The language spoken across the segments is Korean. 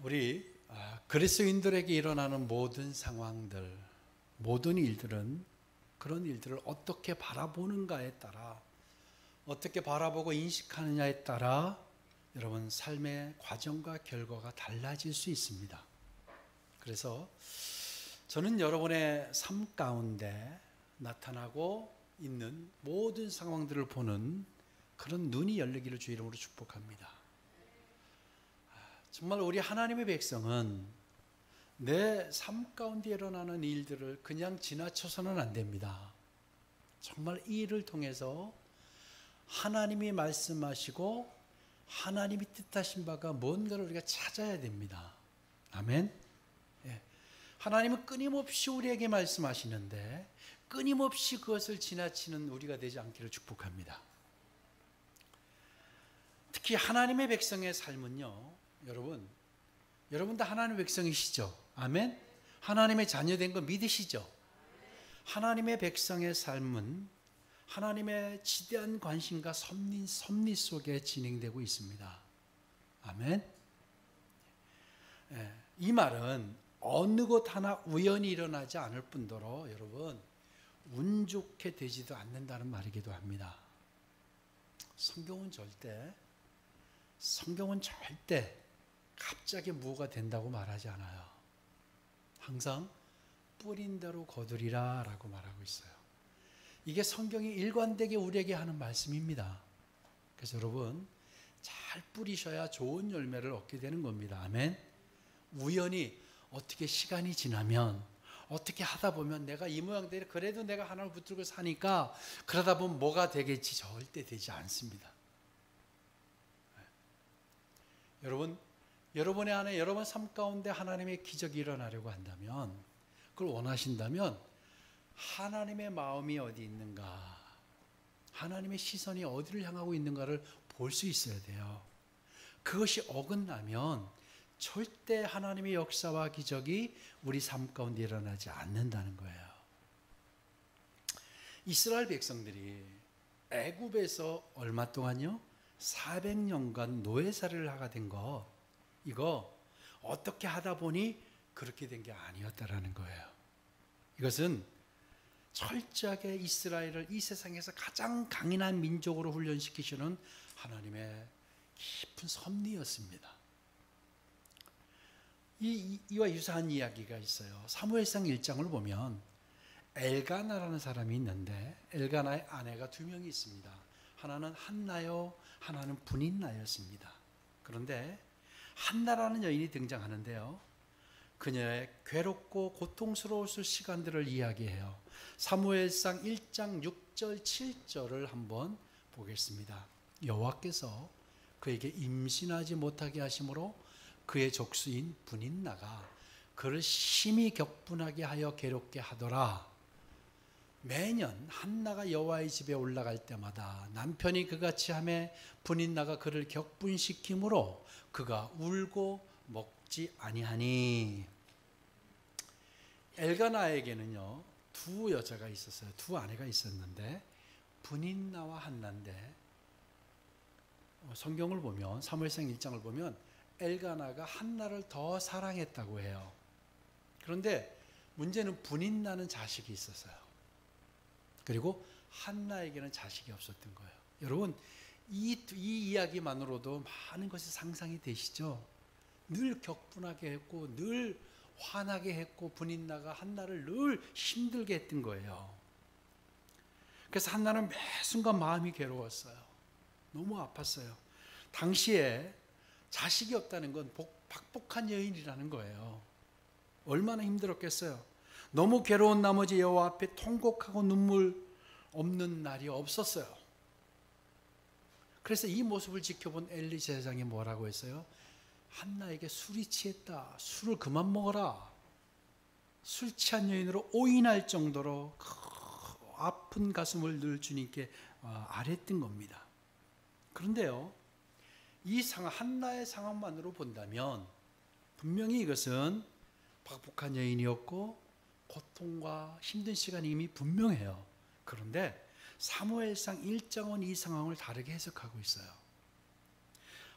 우리 그리스도인들에게 일어나는 모든 상황들, 모든 일들은 그런 일들을 어떻게 바라보는가에 따라, 어떻게 바라보고 인식하느냐에 따라 여러분 삶의 과정과 결과가 달라질 수 있습니다. 그래서 저는 여러분의 삶 가운데 나타나고 있는 모든 상황들을 보는 그런 눈이 열리기를 주 이름으로 축복합니다. 정말 우리 하나님의 백성은 내 삶 가운데 일어나는 일들을 그냥 지나쳐서는 안 됩니다. 정말 이 일을 통해서 하나님이 말씀하시고 하나님이 뜻하신 바가 뭔가를 우리가 찾아야 됩니다. 아멘. 예. 하나님은 끊임없이 우리에게 말씀하시는데 끊임없이 그것을 지나치는 우리가 되지 않기를 축복합니다. 특히 하나님의 백성의 삶은요, 여러분 다 하나님의 백성이시죠? 아멘? 하나님의 자녀된 거 믿으시죠? 하나님의 백성의 삶은 하나님의 지대한 관심과 섭리 속에 진행되고 있습니다. 아멘? 이 말은 어느 것 하나 우연히 일어나지 않을 뿐더러 여러분 운 좋게 되지도 않는다는 말이기도 합니다. 성경은 절대 갑자기 무가 된다고 말하지 않아요. 항상 뿌린 대로 거두리라 라고 말하고 있어요. 이게 성경이 일관되게 우리에게 하는 말씀입니다. 그래서 여러분 잘 뿌리셔야 좋은 열매를 얻게 되는 겁니다. 아멘. 우연히 어떻게 시간이 지나면 어떻게 하다 보면 내가 이 모양대로 그래도 내가 하나를 붙들고 사니까 그러다 보면 뭐가 되겠지, 절대 되지 않습니다. 여러분의 안에 여러분 삶 가운데 하나님의 기적이 일어나려고 한다면, 그걸 원하신다면 하나님의 마음이 어디 있는가, 하나님의 시선이 어디를 향하고 있는가를 볼 수 있어야 돼요. 그것이 어긋나면 절대 하나님의 역사와 기적이 우리 삶 가운데 일어나지 않는다는 거예요. 이스라엘 백성들이 애굽에서 얼마 동안요? 400년간 노예살이를 하게 된 거, 이거 어떻게 하다 보니 그렇게 된 게 아니었다라는 거예요. 이것은 철저하게 이스라엘을 이 세상에서 가장 강인한 민족으로 훈련시키시는 하나님의 깊은 섭리였습니다. 이와 유사한 이야기가 있어요. 사무엘상 1장을 보면 엘가나라는 사람이 있는데 엘가나의 아내가 두 명이 있습니다. 하나는 한나요, 하나는 분인나였습니다. 그런데 한나라는 여인이 등장하는데요, 그녀의 괴롭고 고통스러웠을 시간들을 이야기해요. 사무엘상 1장 6절 7절을 한번 보겠습니다. 여호와께서 그에게 임신하지 못하게 하심으로 그의 족수인 분인나가 그를 심히 격분하게 하여 괴롭게 하더라. 매년 한나가 여호와의 집에 올라갈 때마다 남편이 그같이 하매 분인나가 그를 격분시키므로 그가 울고 먹지 아니하니. 엘가나에게는요 두 여자가 있었어요. 두 아내가 있었는데 분인나와 한나인데, 성경을 보면 사무엘상 1장을 보면 엘가나가 한나를 더 사랑했다고 해요. 그런데 문제는 분인나는 자식이 있었어요. 그리고 한나에게는 자식이 없었던 거예요. 여러분 이 이야기만으로도 많은 것이 상상이 되시죠? 늘 격분하게 했고 늘 화나게 했고 분인나가 한나를 늘 힘들게 했던 거예요. 그래서 한나는 매 순간 마음이 괴로웠어요. 너무 아팠어요. 당시에 자식이 없다는 건 박복한 여인이라는 거예요. 얼마나 힘들었겠어요. 너무 괴로운 나머지 여호와 앞에 통곡하고 눈물 없는 날이 없었어요. 그래서 이 모습을 지켜본 엘리 제사장이 뭐라고 했어요? 한나에게 술이 취했다, 술을 그만 먹어라. 술 취한 여인으로 오인할 정도로 아픈 가슴을 늘 주님께 아뢰던 겁니다. 그런데요, 이 한나의 상황만으로 본다면 분명히 이것은 박복한 여인이었고 고통과 힘든 시간이 이미 분명해요. 그런데 사무엘상 1장은 이 상황을 다르게 해석하고 있어요.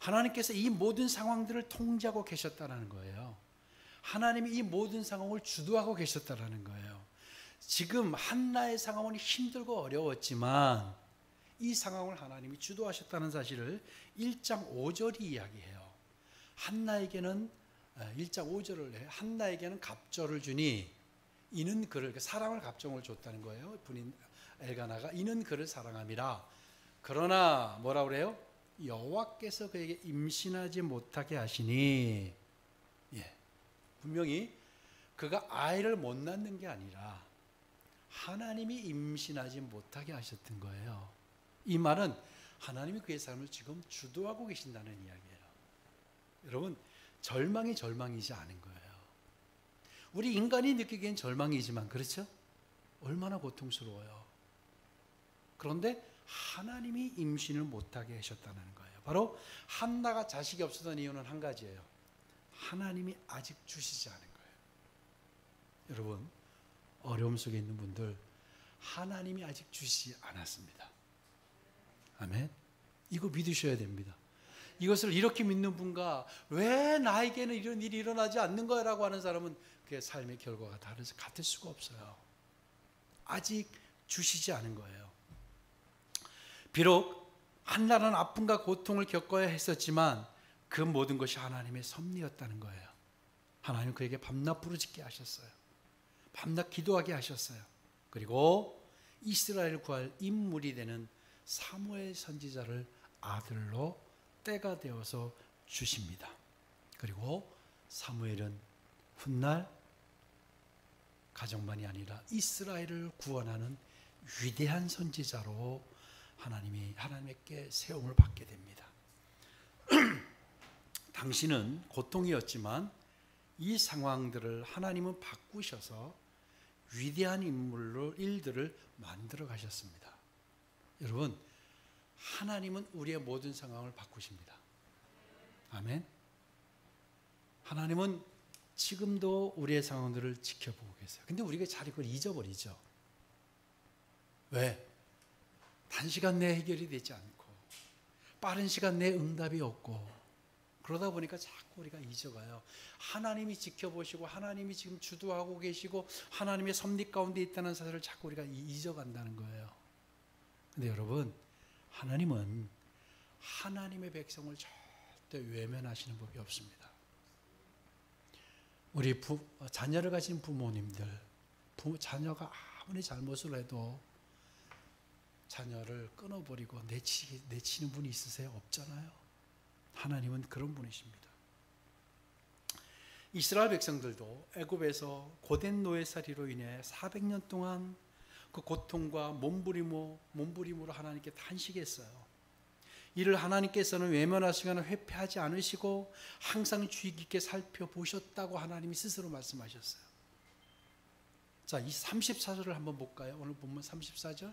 하나님께서 이 모든 상황들을 통제하고 계셨다는 거예요. 하나님이 이 모든 상황을 주도하고 계셨다는 거예요. 지금 한나의 상황은 힘들고 어려웠지만 이 상황을 하나님이 주도하셨다는 사실을 1장 5절이 이야기해요. 한나에게는 1장 5절을 해. 한나에게는 갑절을 주니 이는 그를, 사랑을 갑종을 줬다는 거예요. 분인 엘가나가 이는 그를 사랑함이라. 그러나 뭐라 그래요? 여호와께서 그에게 임신하지 못하게 하시니, 분명히 그가 아이를 못 낳는 게 아니라 하나님이 임신하지 못하게 하셨던 거예요. 이 말은 하나님이 그의 삶을 지금 주도하고 계신다는 이야기예요. 여러분, 절망이 절망이지 않은 거예요. 우리 인간이 느끼기엔 절망이지만, 그렇죠? 얼마나 고통스러워요. 그런데 하나님이 임신을 못하게 하셨다는 거예요. 바로 한나가 자식이 없었던 이유는 한 가지예요. 하나님이 아직 주시지 않은 거예요. 여러분, 어려움 속에 있는 분들, 하나님이 아직 주시지 않았습니다. 아멘. 이거 믿으셔야 됩니다. 이것을 이렇게 믿는 분과 왜 나에게는 이런 일이 일어나지 않는 거라고 하는 사람은 그의 삶의 결과가 같을 수가 없어요. 아직 주시지 않은 거예요. 비록 한나는 아픔과 고통을 겪어야 했었지만 그 모든 것이 하나님의 섭리였다는 거예요. 하나님 그에게 밤낮 부르짖게 하셨어요. 밤낮 기도하게 하셨어요. 그리고 이스라엘을 구할 인물이 되는 사무엘 선지자를 아들로 때가 되어서 주십니다. 그리고 사무엘은 훗날 가정만이 아니라 이스라엘을 구원하는 위대한 선지자로 하나님께 세움을 받게 됩니다. 당신은 고통이었지만 이 상황들을 하나님은 바꾸셔서 위대한 일들을 만들어 가셨습니다. 여러분, 하나님은 우리의 모든 상황을 바꾸십니다. 아멘. 하나님은 지금도 우리의 상황들을 지켜보고 계세요. 근데 우리가 잘 그걸 잊어버리죠. 왜? 단시간 내에 해결이 되지 않고 빠른 시간 내에 응답이 없고 그러다 보니까 자꾸 우리가 잊어가요. 하나님이 지켜보시고 하나님이 지금 주도하고 계시고 하나님의 섭리 가운데 있다는 사실을 자꾸 우리가 잊어간다는 거예요. 근데 여러분, 하나님은 하나님의 백성을 절대 외면하시는 법이 없습니다. 우리 자녀를 가진 부모님들, 자녀가 아무리 잘못을 해도 자녀를 끊어버리고 내치는 분이 있으세요? 없잖아요. 하나님은 그런 분이십니다. 이스라엘 백성들도 애굽에서 고된 노예살이로 인해 400년 동안 그 고통과 몸부림으로 하나님께 탄식했어요. 이를 하나님께서는 외면하시거나 회피하지 않으시고 항상 주의 깊게 살펴보셨다고 하나님이 스스로 말씀하셨어요. 자, 이 34절을 한번 볼까요? 오늘 본문 34절.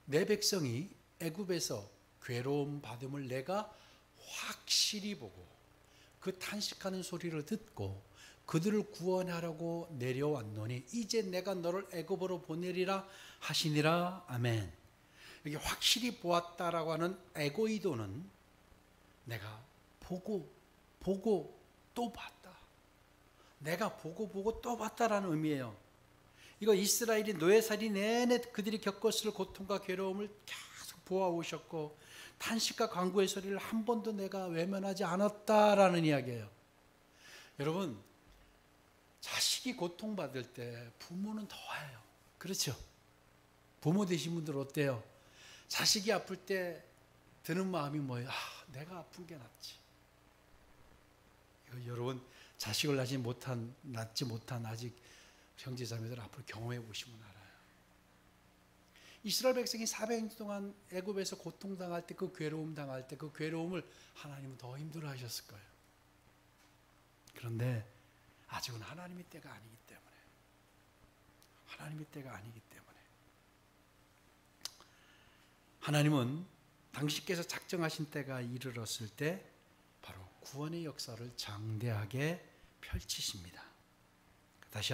내 백성이 애굽에서 괴로움 받음을 내가 확실히 보고 그 탄식하는 소리를 듣고 그들을 구원하라고 내려왔노니 이제 내가 너를 애굽으로 보내리라 하시니라. 아멘. 여기 확실히 보았다라고 하는 에고이도는 내가 보고 또 봤다. 내가 보고 또 봤다라는 의미예요. 이거 이스라엘이 노예살이 내내 그들이 겪었을 고통과 괴로움을 계속 보아오셨고 탄식과 간구의 소리를 한 번도 내가 외면하지 않았다라는 이야기예요. 여러분, 자식이 고통받을 때 부모는 더해요. 그렇죠? 부모 되신 분들 어때요? 자식이 아플 때 드는 마음이 뭐예요? 내가 아픈 게 낫지. 이거 여러분, 자식을 낳지 못한 아직 형제 자매들 앞으로 경험해 보시면 알아요. 이스라엘 백성이 400년 동안 애굽에서 고통당할 때, 그 괴로움 당할 때 그 괴로움을 하나님은 더 힘들어 하셨을 거예요. 그런데 아직은 하나님의 때가 아니기 때문에 하나님은 당신께서 작정하신 때가 이르렀을 때 바로 구원의 역사를 장대하게 펼치십니다. 다시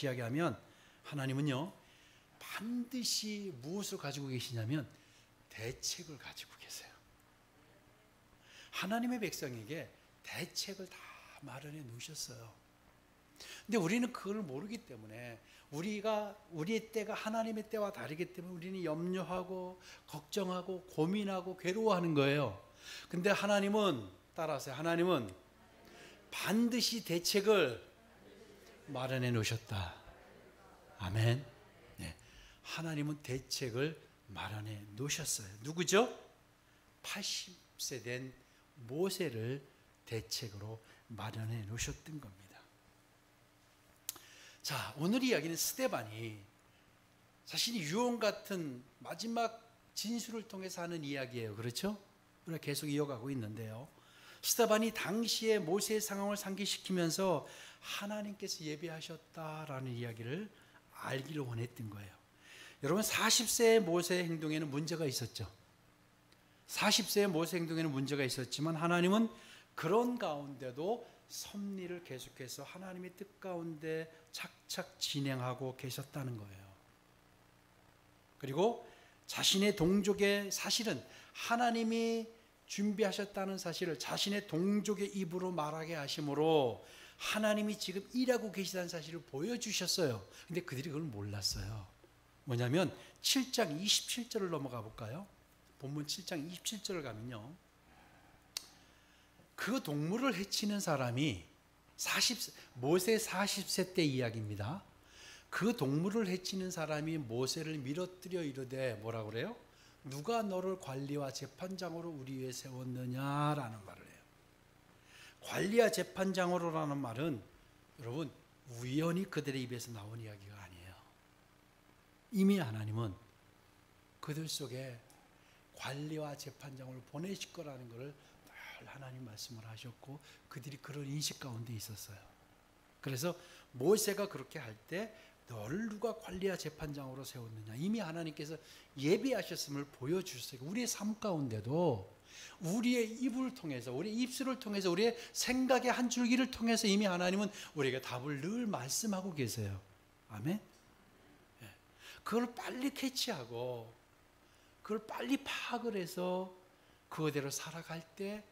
이야기하면 하나님은요, 반드시 무엇을 가지고 계시냐면 대책을 가지고 계세요. 하나님의 백성에게 대책을 다 마련해 놓으셨어요. 근데 우리는 그걸 모르기 때문에 우리의 때가 하나님의 때와 다르기 때문에 우리는 염려하고 걱정하고 고민하고 괴로워하는 거예요. 근데 하나님은 따라하세요. 하나님은 반드시 대책을 마련해 놓으셨다. 아멘. 네. 하나님은 대책을 마련해 놓으셨어요. 누구죠? 80세 된 모세를 대책으로 마련해 놓으셨던 겁니다. 자, 오늘 이야기는 스데반이 자신이 유언 같은 마지막 진술을 통해서 하는 이야기예요. 그렇죠? 우리가 계속 이어가고 있는데요. 스데반이 당시의 모세의 상황을 상기시키면서 하나님께서 예비하셨다라는 이야기를 알기를 원했던 거예요. 여러분, 40세의 모세의 행동에는 문제가 있었죠. 40세의 모세 행동에는 문제가 있었지만 하나님은 그런 가운데도 섭리를 계속해서 하나님의 뜻 가운데 착착 진행하고 계셨다는 거예요. 그리고 자신의 동족의 사실은 하나님이 준비하셨다는 사실을 자신의 동족의 입으로 말하게 하심으로 하나님이 지금 일하고 계시다는 사실을 보여주셨어요. 근데 그들이 그걸 몰랐어요. 뭐냐면 7장 27절을 넘어가 볼까요? 본문 7장 27절을 가면요, 그 동물을 해치는 사람이 모세 40세 때 이야기입니다. 그 동물을 해치는 사람이 모세를 밀어뜨려 이르되 뭐라고 그래요? 누가 너를 관리와 재판장으로 우리 위에 세웠느냐라는 말을 해요. 관리와 재판장으로라는 말은 여러분 우연히 그들의 입에서 나온 이야기가 아니에요. 이미 하나님은 그들 속에 관리와 재판장을 보내실 거라는 것을 늘 하나님 말씀을 하셨고 그들이 그런 인식 가운데 있었어요. 그래서 모세가 그렇게 할 때 너를 누가 관리와 재판장으로 세웠느냐, 이미 하나님께서 예비하셨음을 보여주셨어요. 우리의 삶 가운데도 우리의 입을 통해서, 우리의 입술을 통해서, 우리의 생각의 한 줄기를 통해서 이미 하나님은 우리에게 답을 늘 말씀하고 계세요. 아멘. 그걸 빨리 캐치하고 그걸 빨리 파악을 해서 그거대로 살아갈 때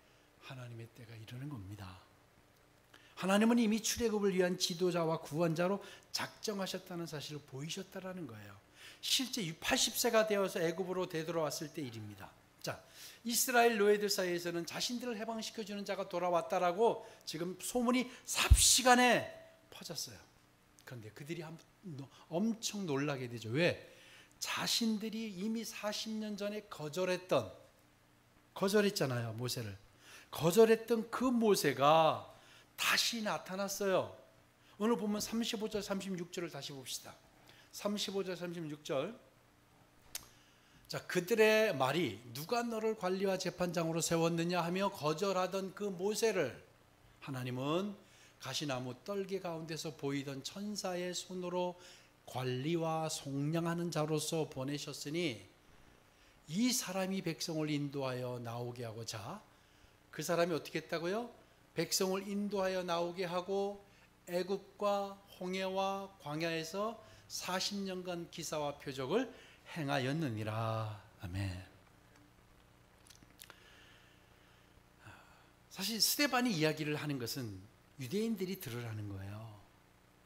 하나님의 때가 이르는 겁니다. 하나님은 이미 출애굽을 위한 지도자와 구원자로 작정하셨다는 사실을 보이셨다라는 거예요. 실제 80세가 되어서 애굽으로 되돌아왔을 때 일입니다. 자, 이스라엘 노예들 사이에서는 자신들을 해방시켜주는 자가 돌아왔다라고 지금 소문이 삽시간에 퍼졌어요. 그런데 그들이 엄청 놀라게 되죠. 왜? 자신들이 이미 40년 전에 거절했잖아요. 모세를 거절했던 그 모세가 다시 나타났어요. 오늘 보면 35절 36절을 다시 봅시다. 35절 36절. 자, 그들의 말이 누가 너를 관리와 재판장으로 세웠느냐 하며 거절하던 그 모세를 하나님은 가시나무 떨기 가운데서 보이던 천사의 손으로 관리와 속량하는 자로서 보내셨으니 이 사람이 백성을 인도하여 나오게 하고자, 그 사람이 어떻게 했다고요? 백성을 인도하여 나오게 하고 애굽과 홍해와 광야에서 40년간 기사와 표적을 행하였느니라. 아멘. 사실 스데반이 이야기를 하는 것은 유대인들이 들으라는 거예요.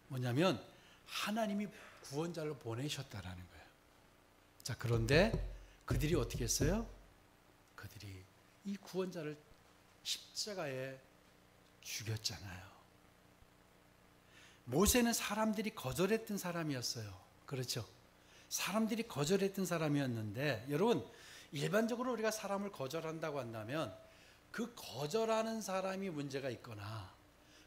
뭐냐면 하나님이 구원자를 보내셨다라는 거예요. 자, 그런데 그들이 어떻게 했어요? 그들이 이 구원자를 십자가에 죽였잖아요. 모세는 사람들이 거절했던 사람이었어요. 그렇죠? 사람들이 거절했던 사람이었는데, 여러분, 일반적으로 우리가 사람을 거절한다고 한다면 그 거절하는 사람이 문제가 있거나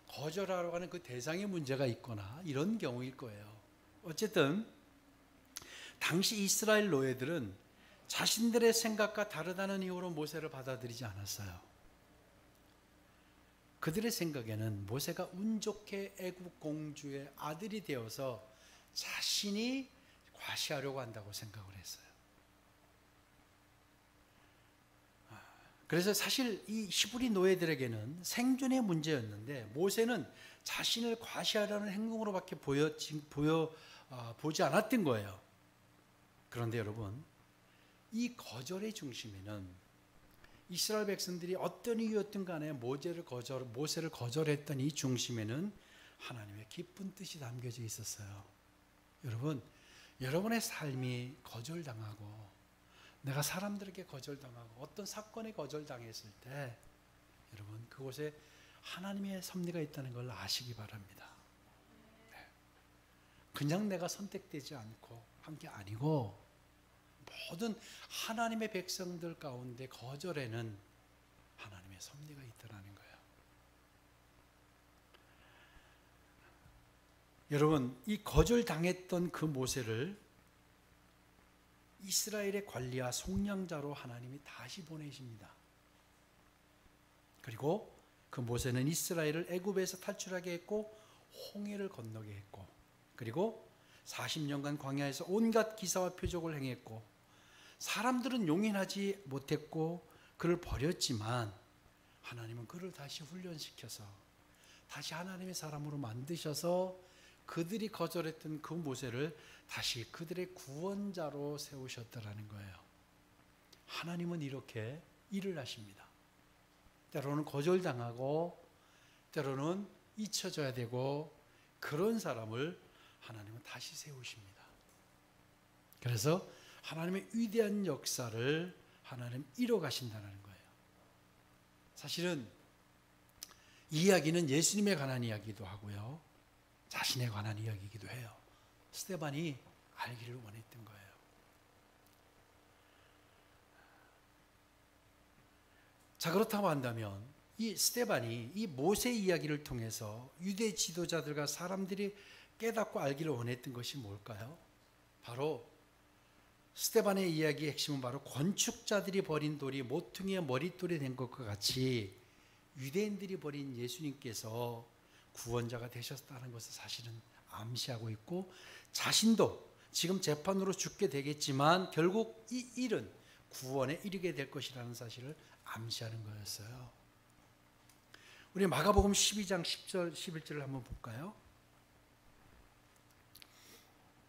거절하려고 하는 그 대상에 문제가 있거나 이런 경우일 거예요. 어쨌든 당시 이스라엘 노예들은 자신들의 생각과 다르다는 이유로 모세를 받아들이지 않았어요. 그들의 생각에는 모세가 운 좋게 애굽 공주의 아들이 되어서 자신이 과시하려고 한다고 생각을 했어요. 그래서 사실 이 히브리 노예들에게는 생존의 문제였는데 모세는 자신을 과시하려는 행동으로밖에 보지 않았던 거예요. 그런데 여러분, 이 거절의 중심에는 이스라엘 백성들이 어떤 이유였든 간에 모세를 거절했던 이 중심에는 하나님의 깊은 뜻이 담겨져 있었어요. 여러분, 여러분의 삶이 거절당하고 내가 사람들에게 거절당하고 어떤 사건에 거절당했을 때 여러분, 그곳에 하나님의 섭리가 있다는 걸 아시기 바랍니다. 네. 그냥 내가 선택되지 않고 한 게 아니고 모든 하나님의 백성들 가운데 거절에는 하나님의 섭리가 있다는 거예요. 여러분, 이 거절당했던 그 모세를 이스라엘의 관리와 속량자로 하나님이 다시 보내십니다. 그리고 그 모세는 이스라엘을 애굽에서 탈출하게 했고 홍해를 건너게 했고, 그리고 40년간 광야에서 온갖 기사와 표적을 행했고, 사람들은 용인하지 못했고 그를 버렸지만 하나님은 그를 다시 훈련시켜서 다시 하나님의 사람으로 만드셔서 그들이 거절했던 그 모세를 다시 그들의 구원자로 세우셨다라는 거예요. 하나님은 이렇게 일을 하십니다. 때로는 거절당하고 때로는 잊혀져야 되고 그런 사람을 하나님은 다시 세우십니다. 그래서 하나님의 위대한 역사를 하나님 이뤄가신다는 거예요. 사실은 이 이야기는 예수님에 관한 이야기도 하고요, 자신에 관한 이야기이기도 해요. 스데반이 알기를 원했던 거예요. 자, 그렇다고 한다면 이 스데반이 이 모세 이야기를 통해서 유대 지도자들과 사람들이 깨닫고 알기를 원했던 것이 뭘까요? 바로 스데반의 이야기의 핵심은 바로 건축자들이 버린 돌이 모퉁이의 머릿돌이 된 것과 같이 유대인들이 버린 예수님께서 구원자가 되셨다는 것을 사실은 암시하고 있고, 자신도 지금 재판으로 죽게 되겠지만 결국 이 일은 구원에 이르게 될 것이라는 사실을 암시하는 거였어요. 우리 마가복음 12장 10절 11절을 한번 볼까요?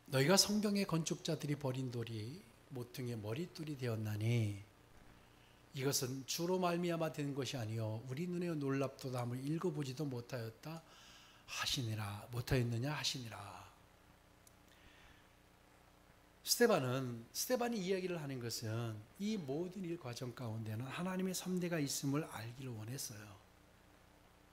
너희가 성경의 건축자들이 버린 돌이 모퉁이의 머릿돌이 되었나니 이것은 주로 말미암아 된 것이 아니요 우리 눈에 놀랍도다 함을 읽어보지도 못하였다 하시니라. 못하였느냐 하시니라. 스데반이 이야기를 하는 것은 이 모든 일 과정 가운데는 하나님의 섭리가 있음을 알기를 원했어요.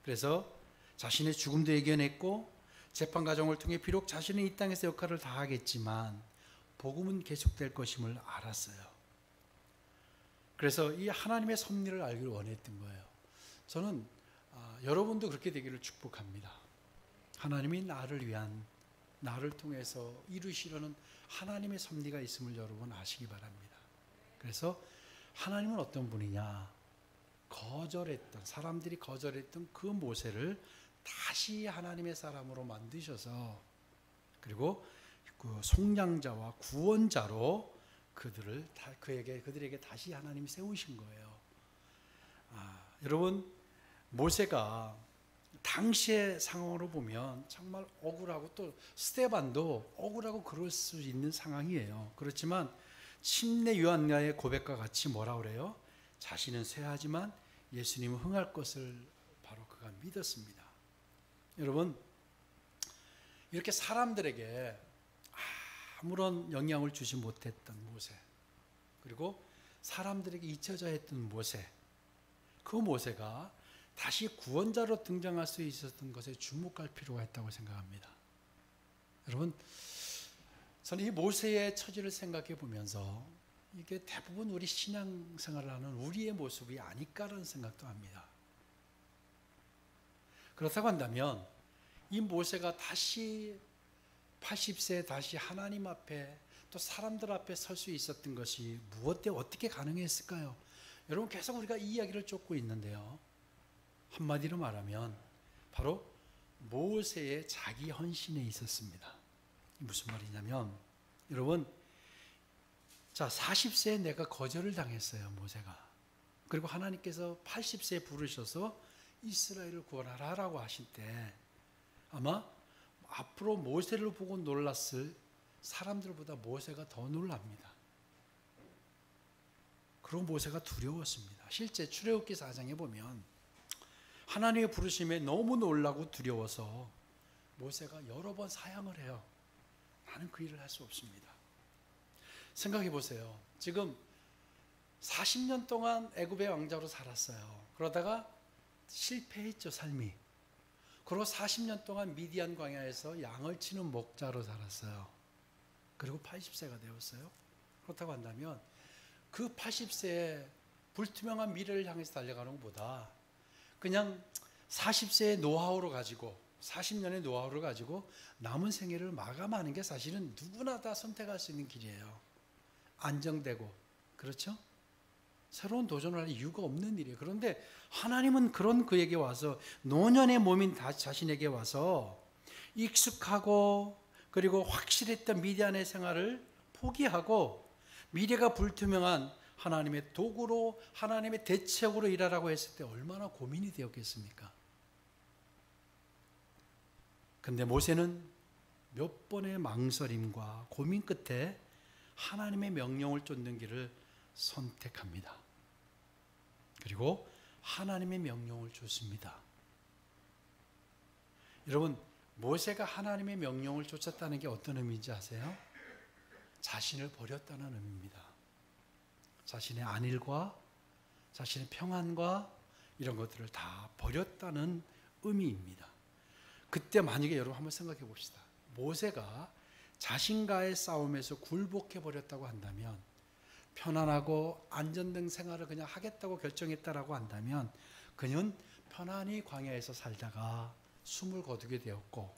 그래서 자신의 죽음도 예견했고 재판 과정을 통해 비록 자신은 이 땅에서 역할을 다하겠지만 복음은 계속될 것임을 알았어요. 그래서 이 하나님의 섭리를 알기를 원했던 거예요. 저는 여러분도 그렇게 되기를 축복합니다. 하나님이 나를 통해서 이루시려는 하나님의 섭리가 있음을 여러분 아시기 바랍니다. 그래서 하나님은 어떤 분이냐? 사람들이 거절했던 그 모세를 다시 하나님의 사람으로 만드셔서 그리고 그 속량자와 구원자로 그들에게 다시 하나님이 세우신 거예요. 여러분, 모세가 당시의 상황으로 보면 정말 억울하고 또 스데반도 억울하고 그럴 수 있는 상황이에요. 그렇지만 침례 요한의 고백과 같이 뭐라 그래요? 자신은 쇠하지만 예수님은 흥할 것을 바로 그가 믿었습니다. 여러분, 이렇게 사람들에게 아무런 영향을 주지 못했던 모세, 그리고 사람들에게 잊혀져 했던 모세, 그 모세가 다시 구원자로 등장할 수 있었던 것에 주목할 필요가 있다고 생각합니다. 여러분, 저는 이 모세의 처지를 생각해 보면서 이게 대부분 우리 신앙생활을 하는 우리의 모습이 아닐까라는 생각도 합니다. 그렇다고 한다면 이 모세가 다시 80세에 다시 하나님 앞에 또 사람들 앞에 설 수 있었던 것이 무엇 때문에 어떻게 가능했을까요? 여러분, 계속 우리가 이 이야기를 쫓고 있는데요, 한마디로 말하면 바로 모세의 자기 헌신에 있었습니다. 무슨 말이냐면, 여러분, 자, 40세에 내가 거절을 당했어요, 모세가. 그리고 하나님께서 80세에 부르셔서 이스라엘을 구원하라라고 하실 때 아마 앞으로 모세를 보고 놀랐을 사람들보다 모세가 더 놀랍니다. 그리고 모세가 두려웠습니다. 실제 출애굽기 4장에 보면 하나님의 부르심에 너무 놀라고 두려워서 모세가 여러 번 사양을 해요. 나는 그 일을 할 수 없습니다. 생각해 보세요. 지금 40년 동안 애굽의 왕자로 살았어요. 그러다가 실패했죠, 삶이. 그리고 40년 동안 미디안 광야에서 양을 치는 목자로 살았어요. 그리고 80세가 되었어요. 그렇다고 한다면 그 80세에 불투명한 미래를 향해서 달려가는 것보다 그냥 40세의 노하우를 가지고 40년의 노하우를 가지고 남은 생애를 마감하는 게 사실은 누구나 다 선택할 수 있는 길이에요. 안정되고, 그렇죠? 새로운 도전을 할 이유가 없는 일이에요. 그런데 하나님은 그런 그에게 와서, 노년의 몸인 자신에게 와서 익숙하고 그리고 확실했던 미디안의 생활을 포기하고 미래가 불투명한 하나님의 도구로, 하나님의 대책으로 일하라고 했을 때 얼마나 고민이 되었겠습니까? 근데 모세는 몇 번의 망설임과 고민 끝에 하나님의 명령을 쫓는 길을 선택합니다. 그리고 하나님의 명령을 쫓습니다. 여러분, 모세가 하나님의 명령을 쫓았다는 게 어떤 의미인지 아세요? 자신을 버렸다는 의미입니다. 자신의 안일과 자신의 평안과 이런 것들을 다 버렸다는 의미입니다. 그때 만약에 여러분 한번 생각해 봅시다. 모세가 자신과의 싸움에서 굴복해 버렸다고 한다면, 편안하고 안전된 생활을 그냥 하겠다고 결정했다라고 한다면, 그는 편안히 광야에서 살다가 숨을 거두게 되었고,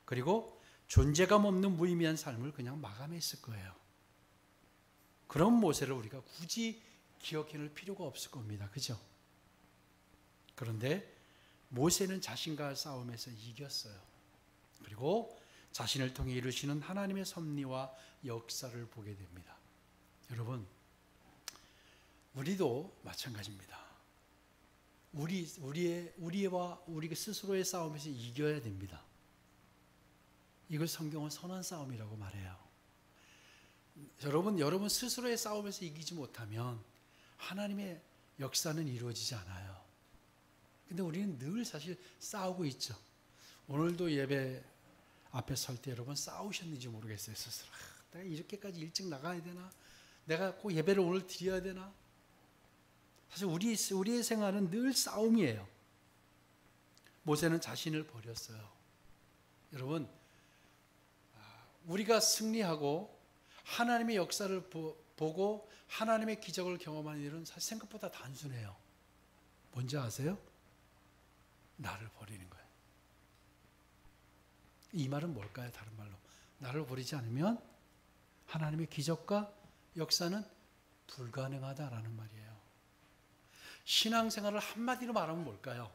그리고 존재감 없는 무의미한 삶을 그냥 마감했을 거예요. 그런 모세를 우리가 굳이 기억해낼 필요가 없을 겁니다. 그죠? 그런데 모세는 자신과의 싸움에서 이겼어요. 그리고 자신을 통해 이루시는 하나님의 섭리와 역사를 보게 됩니다. 여러분, 우리도 마찬가지입니다. 우리와 우리 스스로의 싸움에서 이겨야 됩니다. 이걸 성경은 선한 싸움이라고 말해요. 여러분 스스로의 싸움에서 이기지 못하면 하나님의 역사는 이루어지지 않아요. 근데 우리는 늘 사실 싸우고 있죠. 오늘도 예배 앞에 설 때 여러분 싸우셨는지 모르겠어요. 스스로. 내가 이렇게까지 일찍 나가야 되나? 내가 꼭 예배를 오늘 드려야 되나? 사실 우리의 생활은 늘 싸움이에요. 모세는 자신을 버렸어요. 여러분, 우리가 승리하고 하나님의 역사를 보고 하나님의 기적을 경험하는 일은 사실 생각보다 단순해요. 뭔지 아세요? 나를 버리는 거예요. 이 말은 뭘까요? 다른 말로, 나를 버리지 않으면 하나님의 기적과 역사는 불가능하다라는 말이에요. 신앙생활을 한마디로 말하면 뭘까요?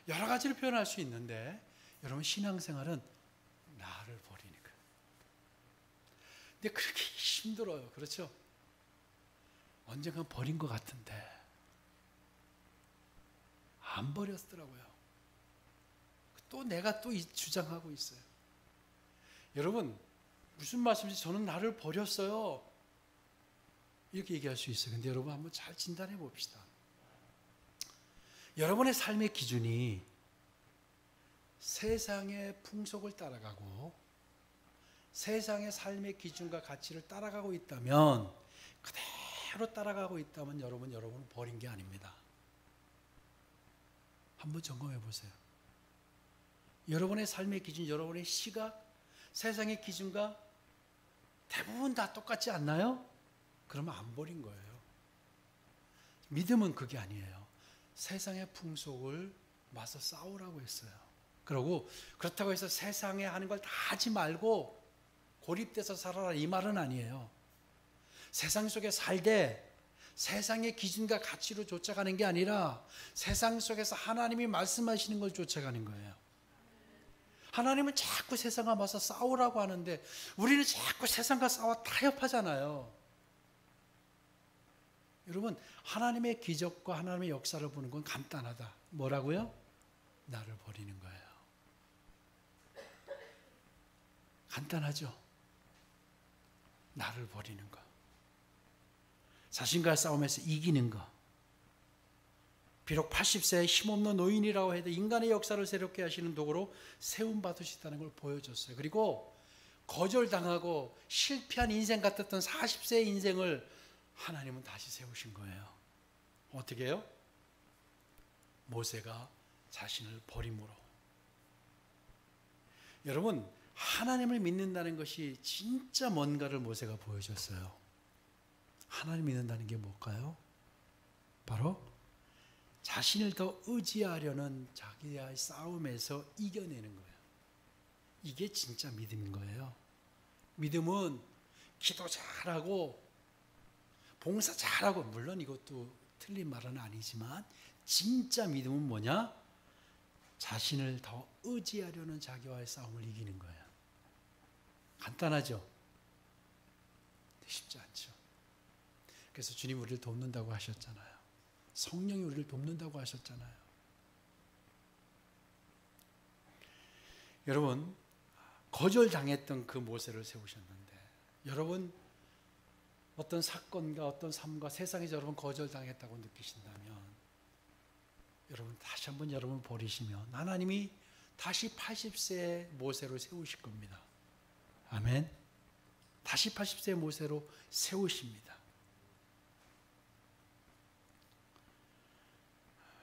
여러 가지로 표현할 수 있는데, 여러분, 신앙생활은 나를 버리는 거예요. 근데 그렇게 힘들어요. 그렇죠? 언젠간 버린 것 같은데 안 버렸더라고요. 또 내가 또 주장하고 있어요. 여러분, 무슨 말씀인지, 저는 나를 버렸어요, 이렇게 얘기할 수 있어요. 근데 여러분 한번 잘 진단해 봅시다. 여러분의 삶의 기준이 세상의 풍속을 따라가고 세상의 삶의 기준과 가치를 따라가고 있다면, 그대로 따라가고 있다면 여러분을 버린 게 아닙니다. 한번 점검해 보세요. 여러분의 삶의 기준, 여러분의 시각, 세상의 기준과 대부분 다 똑같지 않나요? 그러면 안 버린 거예요. 믿음은 그게 아니에요. 세상의 풍속을 맞서 싸우라고 했어요. 그리고 그렇다고 해서 세상에 하는 걸 다 하지 말고 고립돼서 살아라, 이 말은 아니에요. 세상 속에 살되 세상의 기준과 가치로 쫓아가는 게 아니라 세상 속에서 하나님이 말씀하시는 걸 쫓아가는 거예요. 하나님은 자꾸 세상과 맞서 싸우라고 하는데 우리는 자꾸 세상과 싸워 타협하잖아요. 여러분, 하나님의 기적과 하나님의 역사를 보는 건 간단하다. 뭐라고요? 나를 버리는 거예요. 간단하죠? 나를 버리는 것, 자신과의 싸움에서 이기는 것, 비록 80세의 힘없는 노인이라고 해도 인간의 역사를 새롭게 하시는 도구로 세움받으시다는 걸 보여줬어요. 그리고 거절당하고 실패한 인생 같았던 40세의 인생을 하나님은 다시 세우신 거예요. 어떻게 해요? 모세가 자신을 버림으로. 여러분, 하나님을 믿는다는 것이 진짜 뭔가를 모세가 보여줬어요. 하나님 믿는다는 게 뭘까요? 바로 자신을 더 의지하려는 자기와의 싸움에서 이겨내는 거예요. 이게 진짜 믿음인 거예요. 믿음은 기도 잘하고 봉사 잘하고, 물론 이것도 틀린 말은 아니지만 진짜 믿음은 뭐냐? 자신을 더 의지하려는 자기와의 싸움을 이기는 거예요. 간단하죠? 쉽지 않죠. 그래서 주님 우리를 돕는다고 하셨잖아요. 성령이 우리를 돕는다고 하셨잖아요. 여러분, 거절당했던 그 모세를 세우셨는데, 여러분 어떤 사건과 어떤 삶과 세상에서 여러분 거절당했다고 느끼신다면, 여러분 다시 한번 여러분 버리시면 하나님이 다시 80세의 모세로 세우실 겁니다. 아멘. 다시 80세의 모세로 세우십니다.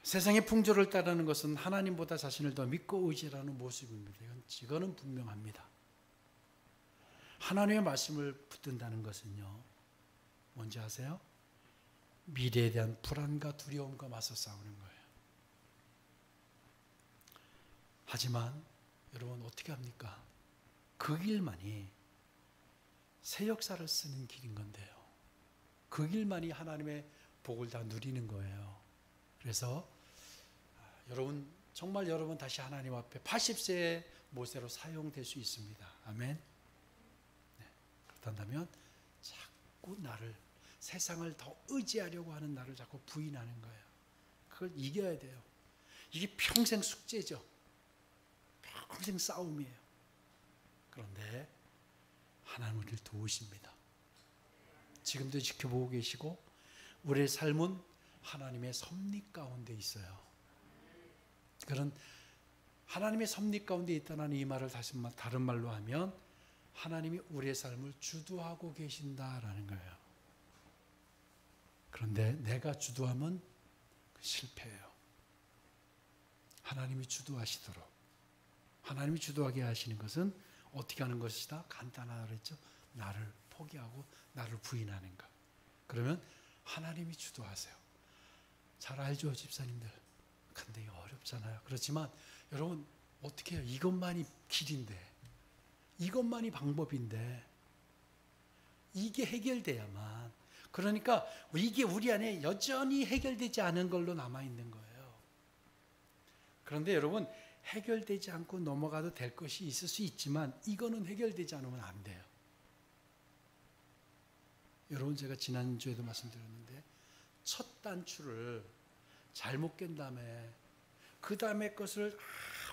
세상의 풍조를 따르는 것은 하나님보다 자신을 더 믿고 의지하는 모습입니다. 이거는 분명합니다. 하나님의 말씀을 붙든다는 것은요, 뭔지 아세요? 미래에 대한 불안과 두려움과 맞서 싸우는 거예요. 하지만 여러분 어떻게 합니까? 그 길만이 새 역사를 쓰는 길인 건데요. 그 길만이 하나님의 복을 다 누리는 거예요. 그래서 여러분, 정말 여러분 다시 하나님 앞에 80세의 모세로 사용될 수 있습니다. 아멘. 네, 그렇다면 자꾸 나를, 세상을 더 의지하려고 하는 나를 자꾸 부인하는 거예요. 그걸 이겨야 돼요. 이게 평생 숙제죠. 평생 싸움이에요. 그런데 하나님 우리를 도우십니다. 지금도 지켜보고 계시고 우리의 삶은 하나님의 섭리 가운데 있어요. 그런 하나님의 섭리 가운데 있다는 이 말을 다른 말로 하면 하나님이 우리의 삶을 주도하고 계신다라는 거예요. 그런데 내가 주도하면 실패해요. 하나님이 주도하시도록. 하나님이 주도하게 하시는 것은 어떻게 하는 것이다? 간단하다 그랬죠. 나를 포기하고 나를 부인하는 것. 그러면 하나님이 주도하세요. 잘 알죠, 집사님들. 근데 어렵잖아요. 그렇지만 여러분 어떻게 해요? 이것만이 길인데, 이것만이 방법인데, 이게 해결돼야만. 그러니까 이게 우리 안에 여전히 해결되지 않은 걸로 남아있는 거예요. 그런데 여러분, 해결되지 않고 넘어가도 될 것이 있을 수 있지만 이거는 해결되지 않으면 안 돼요. 여러분, 제가 지난주에도 말씀드렸는데 첫 단추를 잘못 깬 다음에 그 다음에 것을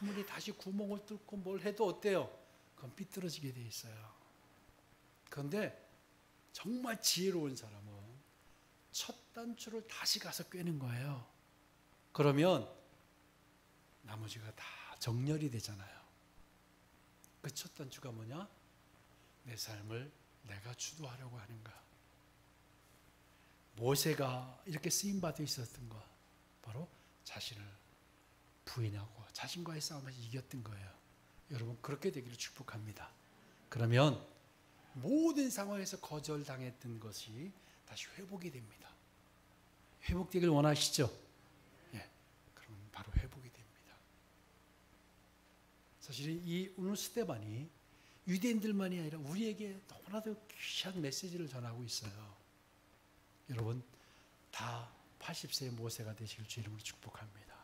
아무리 다시 구멍을 뚫고 뭘 해도 어때요? 그건 삐뚤어지게 돼 있어요. 그런데 정말 지혜로운 사람은 첫 단추를 다시 가서 꿰는 거예요. 그러면 나머지가 다 정렬이 되잖아요. 그 첫 단추가 뭐냐? 내 삶을 내가 주도하려고 하는가. 모세가 이렇게 쓰임받아 있었던 것, 바로 자신을 부인하고 자신과의 싸움에서 이겼던 거예요. 여러분 그렇게 되기를 축복합니다. 그러면 모든 상황에서 거절당했던 것이 다시 회복이 됩니다. 회복되길 원하시죠? 예, 그러면 바로 회복이 됩니다. 사실 이 오늘 스데반이 유대인들만이 아니라 우리에게 너무나도 귀한 메시지를 전하고 있어요. 여러분 다 80세의 모세가 되실 주 이름으로 축복합니다.